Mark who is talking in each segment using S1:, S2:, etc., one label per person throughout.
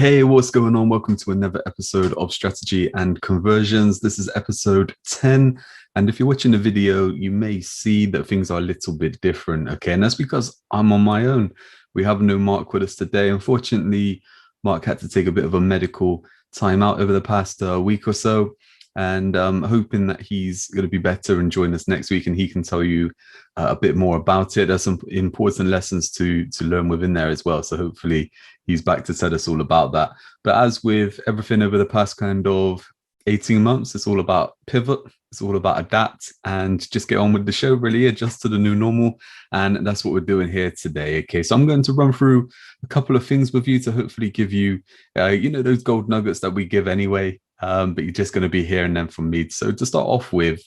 S1: Hey, what's going on? Welcome to another episode of Strategy and Conversions. This is episode 10. And if you're watching the video, you may see that things are a little bit different. Okay. And that's because I'm on my own. We have no Mark with us today. Unfortunately, Mark had to take a bit of a medical time out over the past week or so. And I'm hoping that he's going to be better and join us next week and he can tell you a bit more about it. There's some important lessons to learn within there as well. So hopefully he's back to tell us all about that. But as with everything over the past kind of 18 months, it's all about pivot. It's all about adapt and just get on with the show, really adjust to the new normal. And that's what we're doing here today. Okay, so I'm going to run through a couple of things with you to hopefully give you, those gold nuggets that we give anyway. But you're just going to be hearing them from me. So to start off with,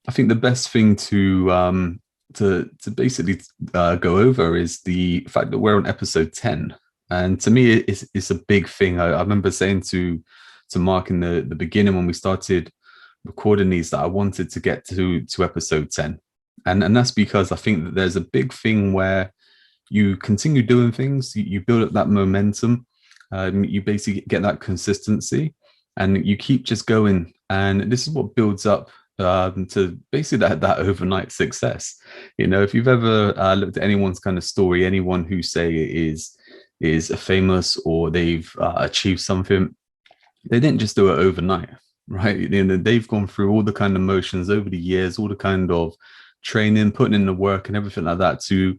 S1: I think the best thing to basically go over is the fact that we're on episode 10. And to me, it's a big thing. I remember saying to Mark in the beginning when we started recording these that I wanted to get to episode 10. And that's because I think that there's a big thing where you continue doing things, you build up that momentum, you basically get that consistency, and you keep just going. And this is what builds up to basically that overnight success. If you've ever looked at anyone's kind of story, anyone who say is famous or they've achieved something, they didn't just do it overnight, right? They've gone through all the kind of motions over the years, all the kind of training, putting in the work and everything like that to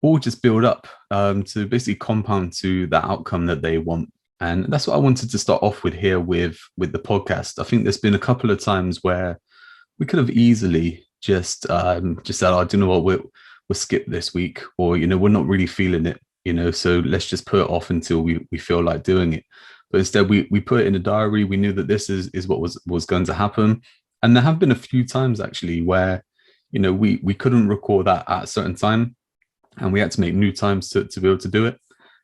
S1: all just build up to basically compound to the outcome that they want. And that's what I wanted to start off with here with the podcast. I think there's been a couple of times where we could have easily just said, "Oh, do you know what? We'll skip this week," or we're not really feeling it. So let's just put it off until we feel like doing it. But instead, we put it in a diary. We knew that this is what was going to happen. And there have been a few times actually where we couldn't record that at a certain time, and we had to make new times to be able to do it.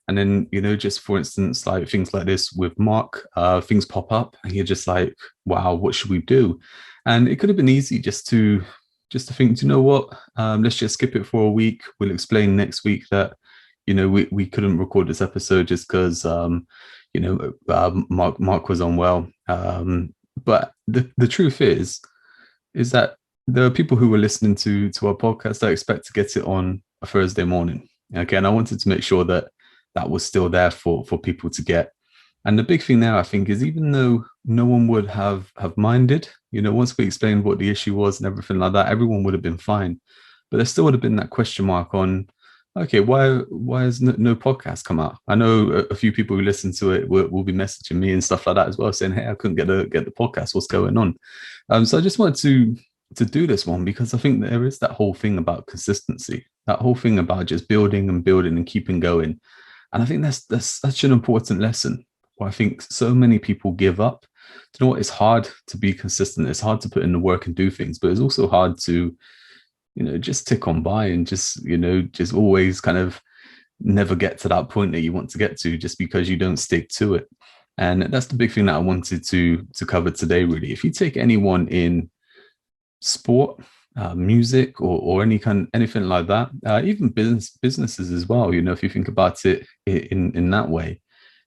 S1: And then, just for instance, like things like this with Mark, things pop up and you're just like, wow, what should we do? And it could have been easy just to think, do you know what? Let's just skip it for a week. We'll explain next week that, we couldn't record this episode just because, Mark was unwell. But the truth is that there are people who were listening to our podcast that expect to get it on a Thursday morning. Okay. And I wanted to make sure that was still there for people to get. And the big thing now, I think, is even though no one would have minded, once we explained what the issue was and everything like that, everyone would have been fine. But there still would have been that question mark on, okay, why has no podcast come out? I know a few people who listen to it will be messaging me and stuff like that as well, saying, hey, I couldn't get the podcast. What's going on? So I just wanted to do this one because I think there is that whole thing about consistency, that whole thing about just building and keeping going. And I think that's such an important lesson where I think so many people give up. You know what? It's hard to be consistent. It's hard to put in the work and do things, but it's also hard to, just tick on by and just always kind of never get to that point that you want to get to just because you don't stick to it. And that's the big thing that I wanted to cover today, really. If you take anyone in sport, music or anything like that, even businesses as well, if you think about it in that way,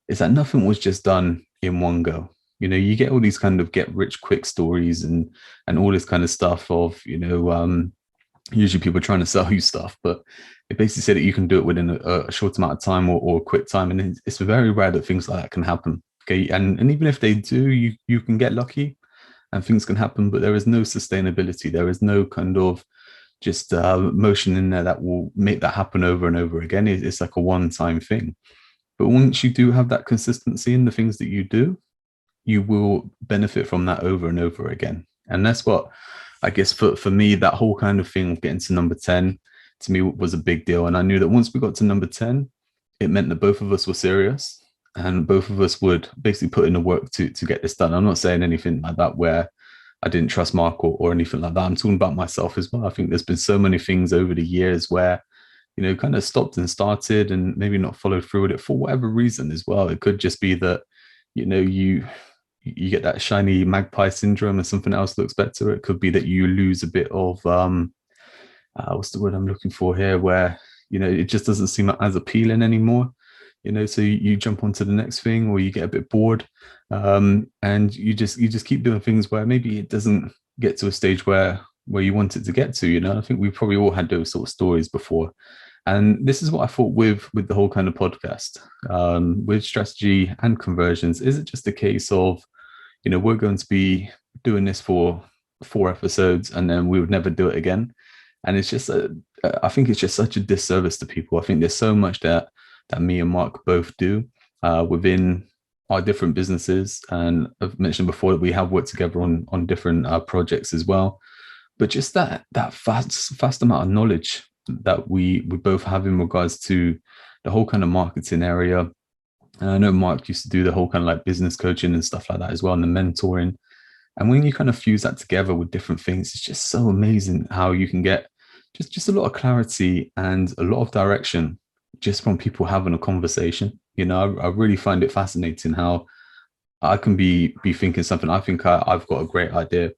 S1: is that nothing was just done in one go. You get all these kind of get rich quick stories and all this kind of stuff of usually people trying to sell you stuff, but it basically said that you can do it within a short amount of time or a quick time, and it's very rare that things like that can happen. Okay, and even if they do, you can get lucky and things can happen, but there is no sustainability. There is no kind of just motion in there that will make that happen over and over again. It's like a one-time thing. But once you do have that consistency in the things that you do, you will benefit from that over and over again. And that's what, I guess, for me, that whole kind of thing of getting to number 10, to me, was a big deal. And I knew that once we got to number 10, it meant that both of us were serious. And both of us would basically put in the work to get this done. I'm not saying anything like that where I didn't trust Mark or anything like that. I'm talking about myself as well. I think there's been so many things over the years where, kind of stopped and started and maybe not followed through with it for whatever reason as well. It could just be that, you get that shiny magpie syndrome and something else looks better. It could be that you lose a bit of, what's the word I'm looking for here, where, it just doesn't seem as appealing anymore. So you jump onto the next thing, or you get a bit bored, and you just keep doing things where maybe it doesn't get to a stage where you want it to get to. I think we probably all had those sort of stories before. And this is what I thought with the whole kind of podcast, with strategy and conversions. Is it just a case of, we're going to be doing this for 4 episodes and then we would never do it again? And it's just, I think it's just such a disservice to people. I think there's so much that me and Mark both do within our different businesses. And I've mentioned before that we have worked together on different projects as well. But just that fast amount of knowledge that we both have in regards to the whole kind of marketing area. And I know Mark used to do the whole kind of like business coaching and stuff like that as well, and the mentoring. And when you kind of fuse that together with different things, it's just so amazing how you can get just a lot of clarity and a lot of direction just from people having a conversation. I really find it fascinating how I can be thinking something. I think I've got a great idea,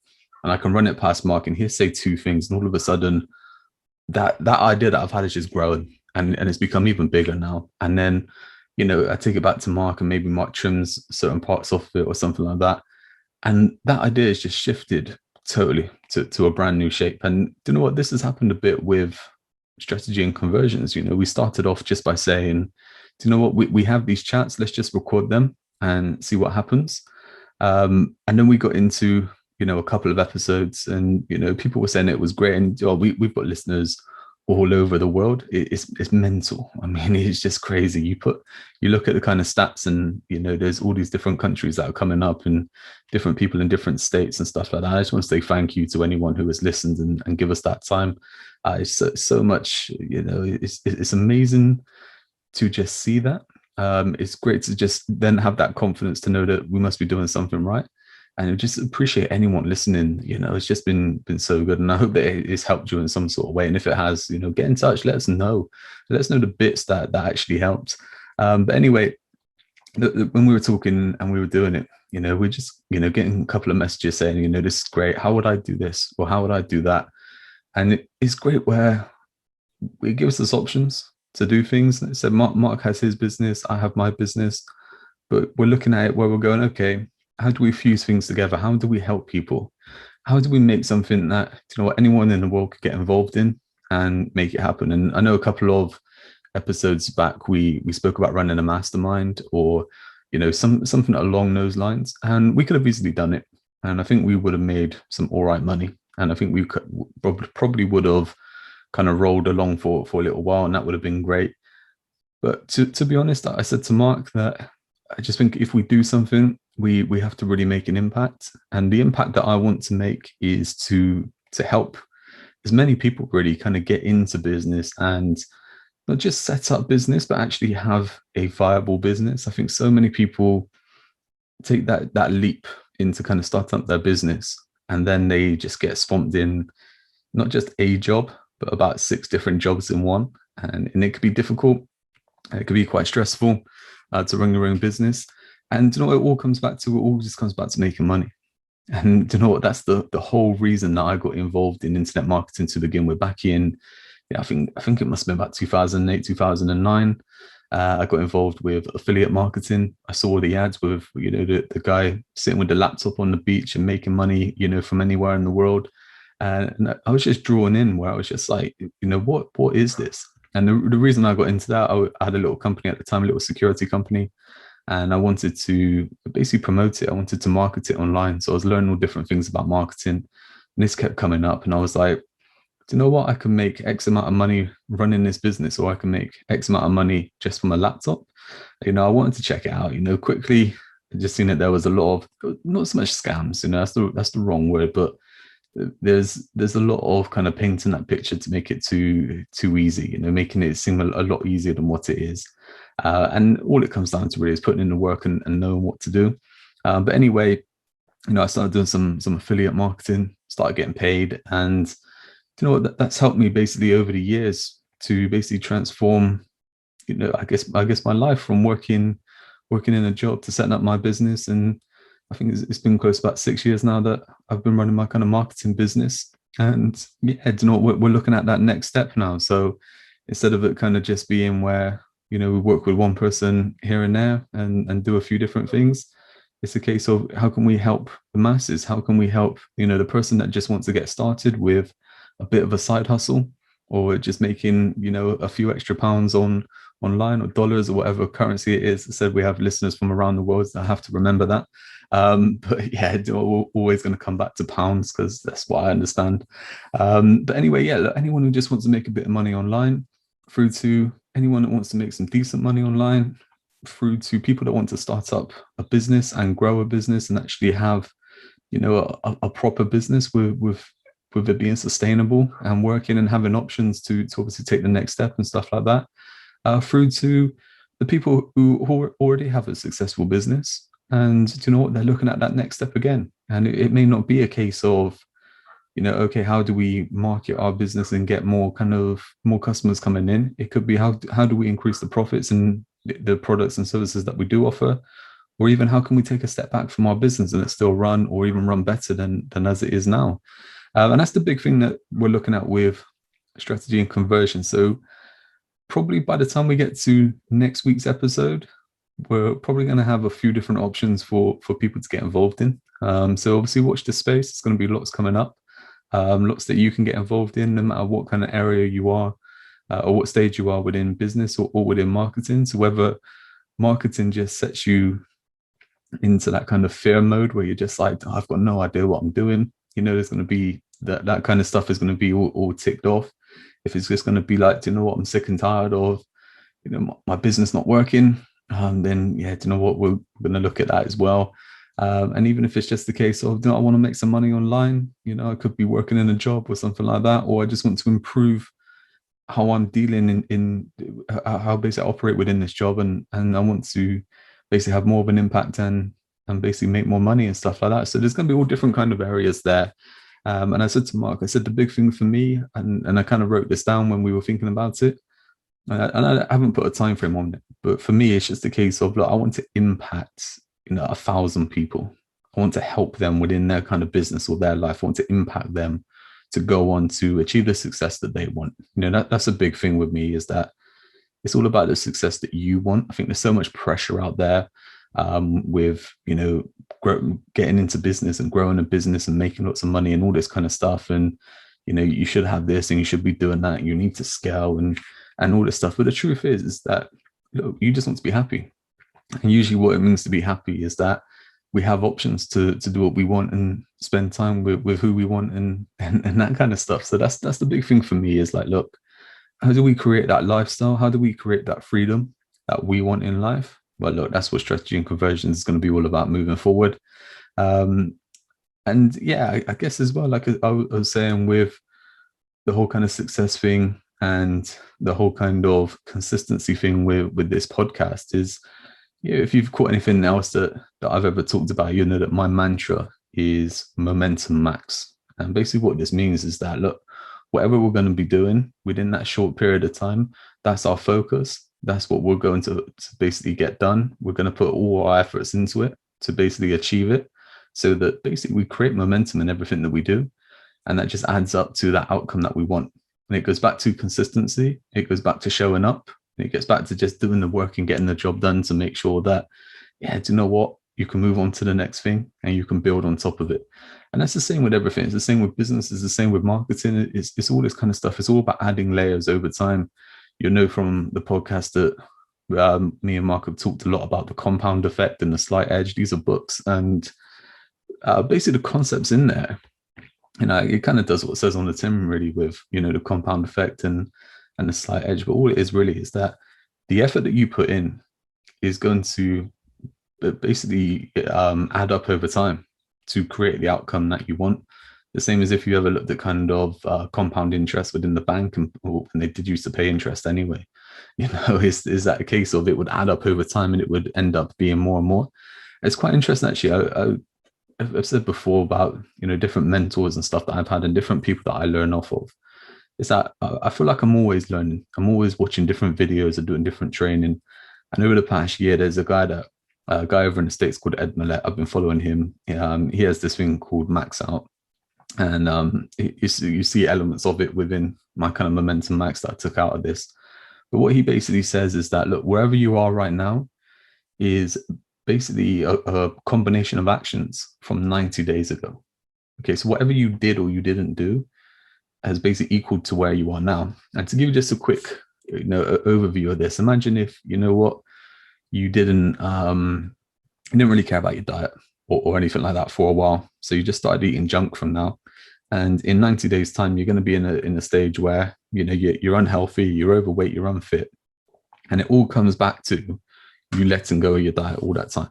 S1: and I can run it past Mark, and he'll say two things, and all of a sudden, that idea that I've had is just growing, and it's become even bigger now. And then, I take it back to Mark, and maybe Mark trims certain parts off it or something like that, and that idea is just shifted totally to a brand new shape. And do you know what? This has happened a bit with strategy and conversions. We started off just by saying, do you know what? We have these chats. Let's just record them and see what happens. And then we got into a couple of episodes, and people were saying it was great, and we've got listeners all over the world. It's mental. I mean, it's just crazy. You look at the kind of stats, and there's all these different countries that are coming up, and different people in different states and stuff like that. I just want to say thank you to anyone who has listened and give us that time. It's so much. It's amazing to just see that. It's great to just then have that confidence to know that we must be doing something right. And I just appreciate anyone listening. It's just been so good, and I hope that it's helped you in some sort of way. And if it has, get in touch. Let us know. Let us know the bits that actually helped. But anyway, when we were talking and we were doing it, we're just getting a couple of messages saying, this is great. How would I do this, or how would I do that? And it's great where it gives us options to do things. So Mark has his business, I have my business, but we're looking at it where we're going, okay, how do we fuse things together? How do we help people? How do we make something that anyone in the world could get involved in and make it happen? And I know a couple of episodes back we spoke about running a mastermind, or something along those lines, and we could have easily done it, and I think we would have made some all right money, and I think we could, probably would have kind of rolled along for a little while, and that would have been great. But to be honest, I said to Mark that I just think if we do something, we have to really make an impact. And the impact that I want to make is to help as many people really kind of get into business, and not just set up business, but actually have a viable business. I think so many people take that leap into kind of starting up their business, and then they just get swamped in not just a job, but about 6 different jobs in one. And it could be difficult. It could be quite stressful to run your own business. And it all comes back to, making money. And that's the whole reason that I got involved in internet marketing to begin with. Back in, I think it must have been about 2008, 2009. I got involved with affiliate marketing. I saw the ads with, the guy sitting with the laptop on the beach and making money, from anywhere in the world. And I was just drawn in, where I was just like, what is this? And the reason I got into that, I had a little company at the time, a little security company, and I wanted to basically promote it. I wanted to market it online. So I was learning all different things about marketing, and this kept coming up. And I was like, do you know what? I can make X amount of money running this business, or I can make X amount of money just from a laptop. I wanted to check it out, quickly. I just seen that there was a lot of, not so much scams, that's the wrong word, but there's a lot of kind of painting that picture to make it too easy, making it seem a lot easier than what it is. And all it comes down to really is putting in the work and knowing what to do. But anyway, I started doing some affiliate marketing, started getting paid, and that's helped me basically over the years to basically transform, I guess my life from working in a job to setting up my business. And I think it's been close to about 6 years now that I've been running my kind of marketing business. And yeah, we're looking at that next step now. So instead of it kind of just being where we work with one person here and there and do a few different things. It's a case of how can we help the masses? How can we help, the person that just wants to get started with a bit of a side hustle, or just making, a few extra pounds online, or dollars, or whatever currency it is. I said we have listeners from around the world, so I have to remember that. But yeah, we're always going to come back to pounds because that's what I understand. But anyway, yeah, look, anyone who just wants to make a bit of money online, through to anyone that wants to make some decent money online, through to people that want to start up a business and grow a business and actually have, a proper business with it being sustainable and working and having options to obviously take the next step and stuff like that, through to the people who already have a successful business. And do you know what? They're looking at that next step again. And it may not be a case of, okay, how do we market our business and get more customers coming in? It could be how do we increase the profits and the products and services that we do offer, or even how can we take a step back from our business and it still run or even run better than as it is now. And that's the big thing that we're looking at with strategy and conversion. So probably by the time we get to next week's episode, we're probably going to have a few different options for people to get involved in. So obviously watch the space. It's going to be lots coming up, lots that you can get involved in, no matter what kind of area you are, or what stage you are within business or within marketing. So whether marketing just sets you into that kind of fear mode where you're just like, oh, I've got no idea what I'm doing. There's going to be that kind of stuff is going to be all ticked off. If it's just going to be like, do you know what, I'm sick and tired of, my business not working, then yeah, do you know what, we're going to look at that as well. And even if it's just the case of, I want to make some money online, I could be working in a job or something like that, or I just want to improve how I'm dealing in how basically I operate within this job, and I want to basically have more of an impact and basically make more money and stuff like that. So there's going to be all different kind of areas there. And I said to Mark, I said the big thing for me, and I kind of wrote this down when we were thinking about it, and I haven't put a time frame on it, but for me, it's just a case of, look, I want to impact 1,000 people. I want to help them within their kind of business or their life. I want to impact them to go on to achieve the success that they want. That's a big thing with me, is that it's all about the success that you want. I think there's so much pressure out there with, getting into business and growing a business and making lots of money and all this kind of stuff. And, you should have this and you should be doing that. You need to scale and all this stuff. But the truth is that, you just want to be happy. And usually what it means to be happy is that we have options to do what we want and spend time with who we want and that kind of stuff. So that's the big thing for me, is like, look, how do we create that lifestyle? How do we create that freedom that we want in life? Well, look, that's what strategy and conversion is going to be all about moving forward. And yeah, I guess as well, like I was saying, with the whole kind of success thing and the whole kind of consistency thing with this podcast is, if you've caught anything else that I've ever talked about, that my mantra is momentum max. And basically what this means is that, look, whatever we're going to be doing within that short period of time, that's our focus. That's what we're going to basically get done. We're going to put all our efforts into it to basically achieve it, so that basically we create momentum in everything that we do. And that just adds up to that outcome that we want. And it goes back to consistency. It goes back to showing up. It gets back to just doing the work and getting the job done to make sure that, yeah, do you know what? You can move on to the next thing and you can build on top of it. And that's the same with everything. It's the same with business. It's the same with marketing. It's all this kind of stuff. It's all about adding layers over time. From the podcast that me and Mark have talked a lot about the compound effect and the slight edge. These are books, and basically the concepts in there, it kind of does what it says on the tin, really, with, the compound effect and the slight edge. But all it is really is that the effort that you put in is going to basically add up over time to create the outcome that you want. The same as if you ever looked at kind of compound interest within the bank, and they did used to pay interest anyway. Is that a case of it would add up over time and it would end up being more and more? It's quite interesting, actually. I've said before about, different mentors and stuff that I've had and different people that I learn off of. Is that I feel like I'm always learning. I'm always watching different videos and doing different training. And over the past year, there's a guy over in the States called Ed Millett. I've been following him. He has this thing called Max Out. And you see elements of it within my kind of momentum max that I took out of this. But what he basically says is that, look, wherever you are right now is basically a combination of actions from 90 days ago. Okay, so whatever you did or you didn't do has basically equaled to where you are now. And to give you just a quick, overview of this, imagine if you didn't really care about your diet or anything like that for a while, so you just started eating junk from now. And in 90 days time, you're going to be in a stage where you're unhealthy, you're overweight, you're unfit, and it all comes back to you letting go of your diet all that time,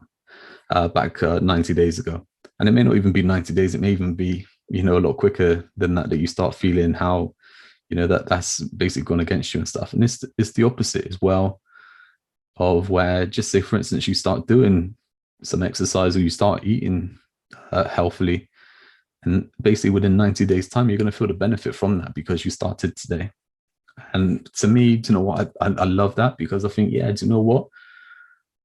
S1: back 90 days ago. And it may not even be 90 days, it may even be a lot quicker than that you start feeling how that's basically gone against you and stuff. And it's the opposite as well, of where, just say for instance, you start doing some exercise or you start eating healthily, and basically within 90 days time you're going to feel the benefit from that because you started today. And to me, do you know what, I love that, because I think, yeah, do you know what,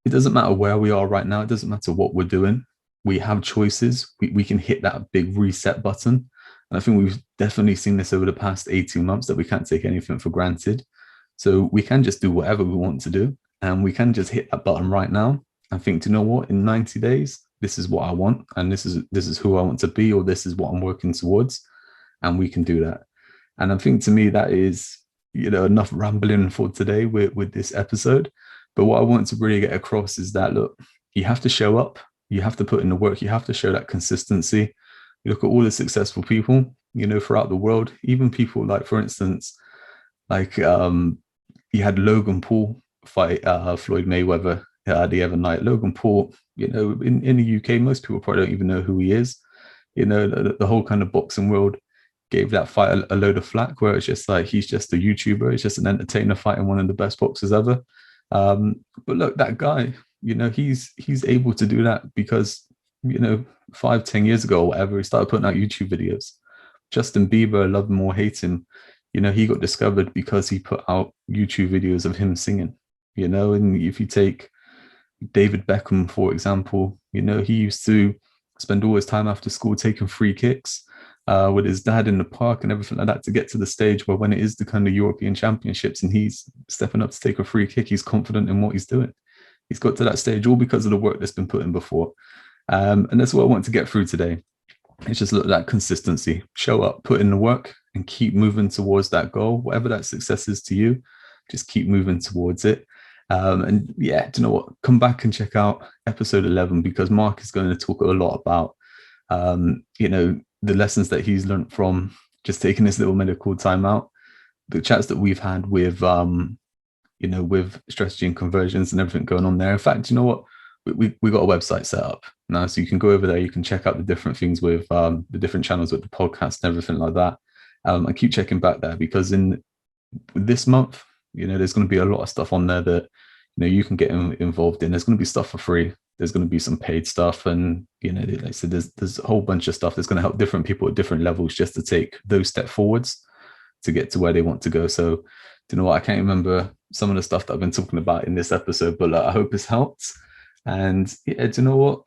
S1: it doesn't matter where we are right now, it doesn't matter what we're doing, we have choices. We can hit that big reset button. And I think we've definitely seen this over the past 18 months, that we can't take anything for granted. So we can just do whatever we want to do, and we can just hit that button right now and think, do you know what, in 90 days this is what I want, and this is who I want to be, or this is what I'm working towards, and we can do that. And I think, to me, that is enough rambling for today with this episode. But what I want to really get across is that, look, you have to show up, you have to put in the work, you have to show that consistency. You look at all the successful people throughout the world, even people like, for instance, like you had Logan Paul fight Floyd Mayweather the other night. Logan Paul, in the UK, most people probably don't even know who he is. The whole kind of boxing world gave that fight a load of flack, where it's just like, he's just a YouTuber, he's just an entertainer fighting one of the best boxers ever. But look, that guy, he's able to do that because 5-10 years ago or whatever, he started putting out YouTube videos. Justin Bieber, love him or hate him, he got discovered because he put out YouTube videos of him singing. And if you take David Beckham, for example, he used to spend all his time after school taking free kicks with his dad in the park and everything like that, to get to the stage where, when it is the kind of European Championships and he's stepping up to take a free kick, he's confident in what he's doing. He's got to that stage all because of the work that's been put in before. And that's what I want to get through today. It's just look at that consistency, show up, put in the work, and keep moving towards that goal. Whatever that success is to you, just keep moving towards it. And yeah, do you know what? Come back and check out episode 11, because Mark is going to talk a lot about, the lessons that he's learned from just taking this little medical time out, the chats that we've had with, with strategy and conversions and everything going on there. In fact, you know what? We got a website set up now, so you can go over there, you can check out the different things with the different channels with the podcast and everything like that. And keep checking back there, because in this month, there's going to be a lot of stuff on there that you can get involved in. There's going to be stuff for free, there's going to be some paid stuff, and like I said, there's a whole bunch of stuff that's going to help different people at different levels just to take those steps forwards to get to where they want to go. So, do you know what, I can't remember some of the stuff that I've been talking about in this episode, but I hope it's helped. And yeah, do you know what,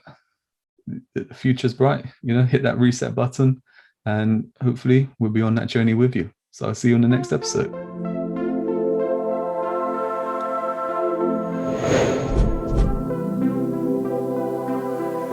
S1: the future's bright. Hit that reset button, and hopefully we'll be on that journey with you. So I'll see you on the next episode.